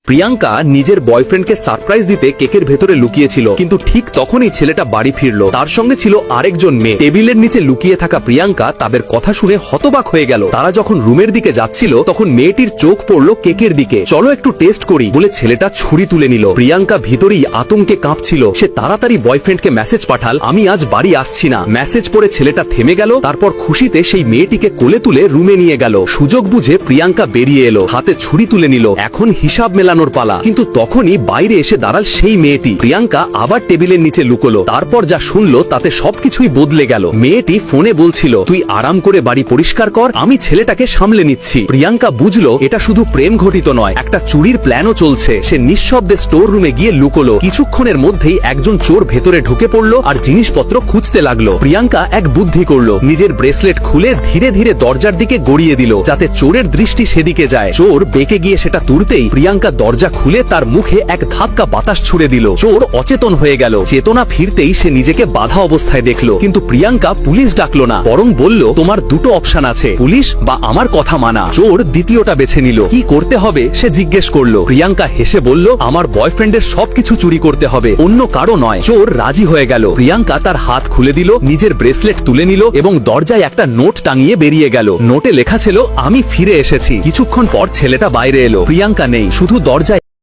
প্রিয়াঙ্কা নিজের বয়ফ্রেন্ডকে সারপ্রাইজ দিতে কেকের ভেতরে লুকিয়েছিল, কিন্তু ঠিক তখনই ছেলেটা বাড়ি ফিরল। তার সঙ্গে ছিল আরেকজন মেয়ে। টেবিলের নিচে লুকিয়ে থাকা প্রিয়াঙ্কা তাদের কথা শুনে হতবাক হয়ে গেল। তারা যখন রুমের দিকে যাচ্ছিল তখন মেয়েটির চোখ পড়ল কেকের দিকে। চলো একটু টেস্ট করি বলে ছেলেটা ছুরি তুলে নিল। প্রিয়াঙ্কা ভিতরেই আতঙ্কে কাঁপছিল। সে তাড়াতাড়ি বয়ফ্রেন্ডকে মেসেজ পাঠাল, আমি আজ বাড়ি আসছি না। মেসেজ পড়ে ছেলেটা থেমে গেল। তারপর খুশিতে সেই মেয়েটিকে কোলে তুলে রুমে নিয়ে গেল। সুযোগ বুঝে প্রিয়াঙ্কা বেরিয়ে এলো, হাতে ছুরি তুলে নিল। এখন হিসাব মেলানোর পালা। কিন্তু তখনই বাইরে এসে দাঁড়াল সেই মেয়েটি। প্রিয়াঙ্কা আবার টেবিলের নিচে লুকোলো। তারপর যা শুনলো তাতে সবকিছুই বদলে গেল। মেয়েটি ফোনে বলছিল, তুই আরাম করে বাড়ি পরিষ্কার কর, আমি ছেলেটাকে সামলে নিচ্ছি। প্রিয়াঙ্কা বুঝলো এটা শুধু প্রেম ঘটিত নয়, একটা চুরির প্ল্যানও চলছে। সে নিঃশব্দে স্টোর রুমে গিয়ে লুকোলো। কিছুক্ষণের মধ্যেই একজন চোর ভেতরে ঢুকে পড়লো আর জিনিসপত্র খুঁজতে লাগলো। প্রিয়াঙ্কা এক বুদ্ধি করলো, নিজের ব্রেসলেট খুলে ধীরে ধীরে দরজার দিকে গড়িয়ে দিল, যাতে চোরের দৃষ্টি সেদিকে যায়। চোর বেঁকে গিয়ে সেটা তুলতেই প্রিয়াঙ্কা দরজা খুলে তার মুখে এক ধাক্কা বাতাস ছুড়ে দিল। চোর অচেতন হয়ে গেল। চেতনা ফিরতেই সে নিজেকে বাধা অবস্থায় দেখলো। কিন্তু প্রিয়াঙ্কা পুলিশ ডাকলো না, বরং বলল, তোমার দুটো অপশন আছে, পুলিশ বা আমার কথা মানা। চোর দ্বিতীয়টা বেছে নিল। কি করতে হবে সে জিজ্ঞেস করলো। প্রিয়াঙ্কা হেসে বলল, আমার বয়ফ্রেন্ডের সবকিছু চুরি করতে হবে, অন্য কারো নয়। চোর রাজি হয়ে গেল। প্রিয়াঙ্কা তার হাত খুলে দিল, নিজের ব্রেসলেট তুলে নিল এবং দরজায় একটা নোট টাঙিয়ে বেরিয়ে গেল। নোটে লেখা ছিল, আমি ফিরে এসেছি। কিছুক্ষণ পর ছেলেটা বাইরে এলো। প্রিয়াঙ্কা নেই, শুধু দরজায়